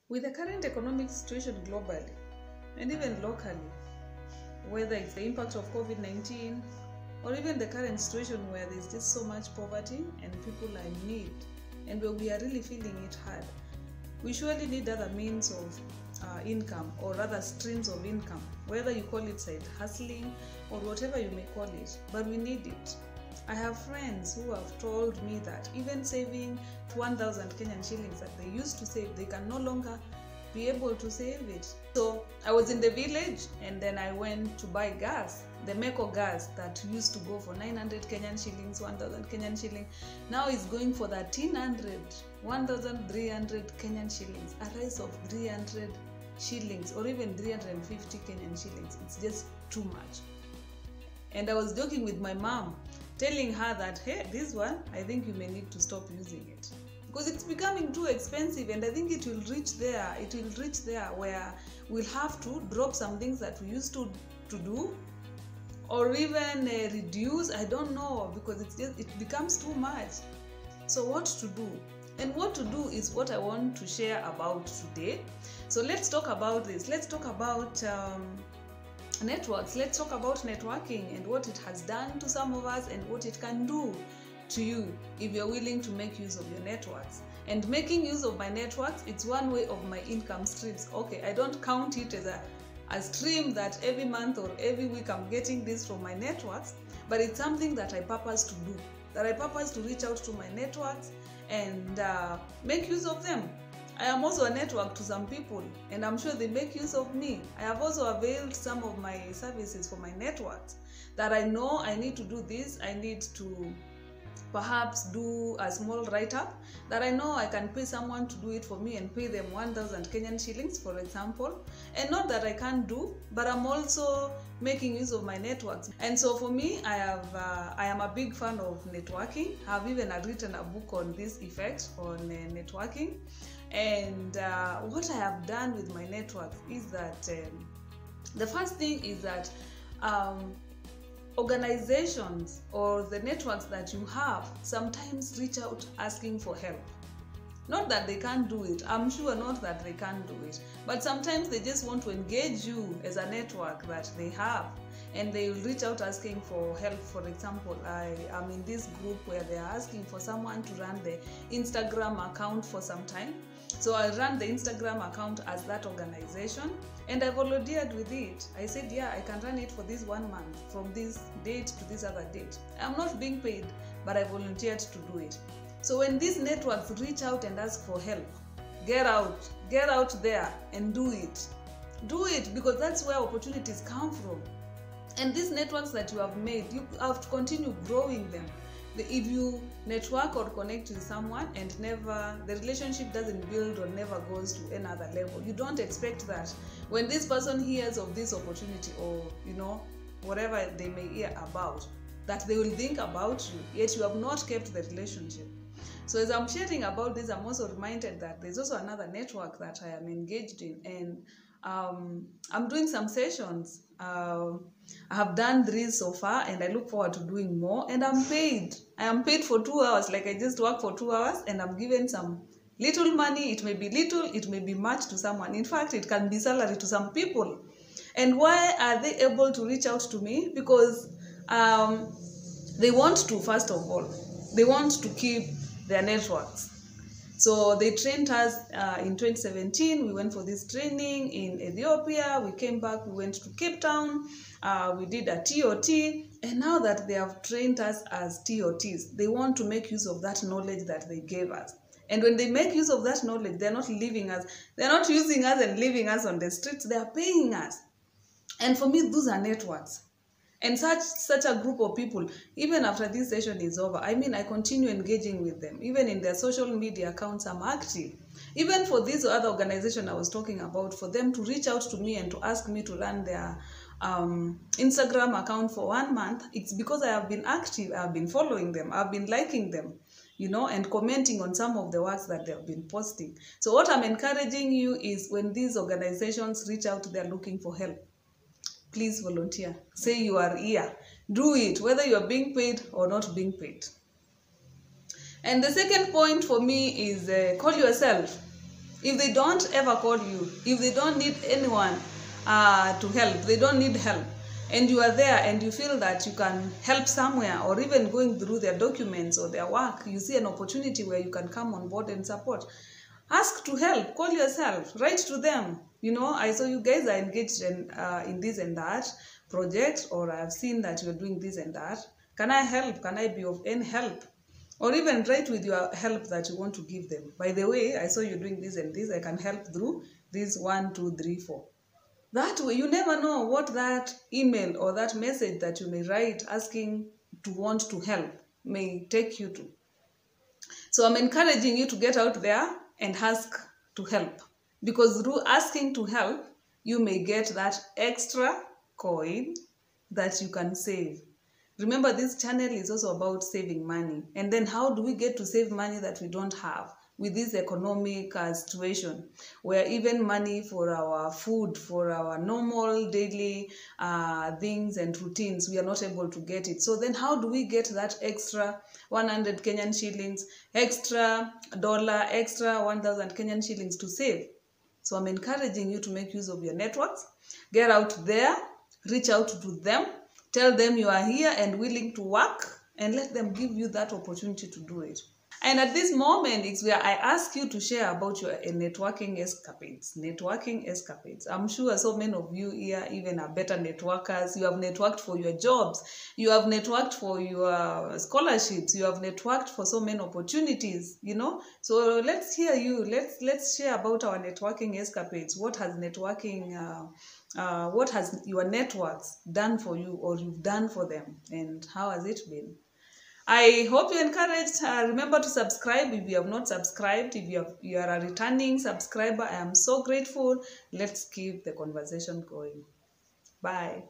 With the current economic situation globally and even locally, whether it's the impact of COVID-19 or even the current situation where there's just so much poverty and people are in need and where we are really feeling it hard, we surely need other means of income or rather streams of income, whether you call it side hustling or whatever you may call it, but we need it. I have friends who have told me that even saving 1,000 Kenyan shillings that they used to save, they can no longer be able to save it. So I was in the village and then I went to buy gas, the Meko gas that used to go for 900 Kenyan shillings, 1,000 Kenyan shillings, now is going for 1,300, 1,300 Kenyan shillings, a rise of 300 shillings or even 350 Kenyan shillings. It's just too much. And I was joking with my mom, telling her that, hey, this one, I think you may need to stop using it. Because it's becoming too expensive, and I think it will reach there where we'll have to drop some things that we used to do, or even reduce, I don't know, because it becomes too much. So what to do? And what to do is what I want to share about today. So let's talk about this. Let's talk about networks. Let's talk about networking and what it has done to some of us and what it can do to you if you're willing to make use of your networks. And making use of my networks, it's one way of my income streams. Okay, I don't count it as a stream that every month or every week I'm getting this from my networks, but it's something that I purpose to do, that I purpose to reach out to my networks and make use of them. I am also a network to some people, and I'm sure they make use of me. I have also availed some of my services for my networks that I know I need to do this. I need to perhaps do a small write-up that I know I can pay someone to do it for me and pay them 1,000 Kenyan shillings, for example. And not that I can't do, but I'm also making use of my networks. And so for me, I am a big fan of networking. I've even written a book on this effect on networking. And what I have done with my network is that the first thing is that organizations or the networks that you have sometimes reach out asking for help. Not that they can't do it, I'm sure not that they can't do it, but sometimes they just want to engage you as a network that they have, and they will reach out asking for help. For example, I am in this group where they are asking for someone to run the Instagram account for some time. So I ran the Instagram account as that organization, and I volunteered with it. I said, yeah, I can run it for this 1 month, from this date to this other date. I'm not being paid, but I volunteered to do it. So when these networks reach out and ask for help, get out there and do it. Do it, because that's where opportunities come from. And these networks that you have made, you have to continue growing them. If you network or connect with someone and the relationship doesn't build or never goes to another level, you don't expect that when this person hears of this opportunity or, whatever they may hear about, that they will think about you, yet you have not kept the relationship. So as I'm sharing about this, I'm also reminded that there's also another network that I am engaged in, and I'm doing some sessions. I have done 3 so far, and I look forward to doing more, and I'm paid. I am paid for 2 hours, like I just work for 2 hours, and I'm given some little money. It may be little, it may be much to someone. In fact, it can be salary to some people. And why are they able to reach out to me? Because they want to, first of all, they want to keep their networks. So they trained us in 2017. We went for this training in Ethiopia. We came back, we went to Cape Town. We did a TOT. And now that they have trained us as TOTs, they want to make use of that knowledge that they gave us. And when they make use of that knowledge, they're not leaving us. They're not using us and leaving us on the streets. They are paying us. And for me, those are networks. And such a group of people, even after this session is over, I continue engaging with them. Even in their social media accounts, I'm active. Even for this other organization I was talking about, for them to reach out to me and to ask me to run their Instagram account for 1 month, it's because I have been active. I have been following them. I've been liking them, and commenting on some of the works that they have been posting. So what I'm encouraging you is, when these organizations reach out, they're looking for help. Please volunteer. Say you are here. Do it, whether you are being paid or not being paid. And the second point for me is call yourself. If they don't ever call you, if they don't need anyone to help, they don't need help, and you are there and you feel that you can help somewhere, or even going through their documents or their work, you see an opportunity where you can come on board and support, ask to help, call yourself, write to them. I saw you guys are engaged in this and that project, or I've seen that you're doing this and that. Can I help? Can I be of any help? Or even write with your help that you want to give them. By the way, I saw you doing this and this. I can help through this 1, 2, 3, 4. That way, you never know what that email or that message that you may write asking to want to help may take you to. So I'm encouraging you to get out there and ask to help. Because through asking to help, you may get that extra coin that you can save. Remember, this channel is also about saving money. And then how do we get to save money that we don't have with this economic situation, where even money for our food, for our normal daily things and routines, we are not able to get it. So then how do we get that extra 100 Kenyan shillings, extra dollar, extra 1,000 Kenyan shillings to save? So I'm encouraging you to make use of your networks. Get out there, reach out to them, tell them you are here and willing to work, and let them give you that opportunity to do it. And at this moment, it's where I ask you to share about your networking escapades. Networking escapades. I'm sure so many of you here even are better networkers. You have networked for your jobs. You have networked for your scholarships. You have networked for so many opportunities, So let's hear you. Let's share about our networking escapades. What has networking... what has your networks done for you, or you've done for them, and how has it been? I hope you're encouraged. Remember to subscribe if you have not subscribed. If you are a returning subscriber, I am so grateful. Let's keep the conversation going. Bye.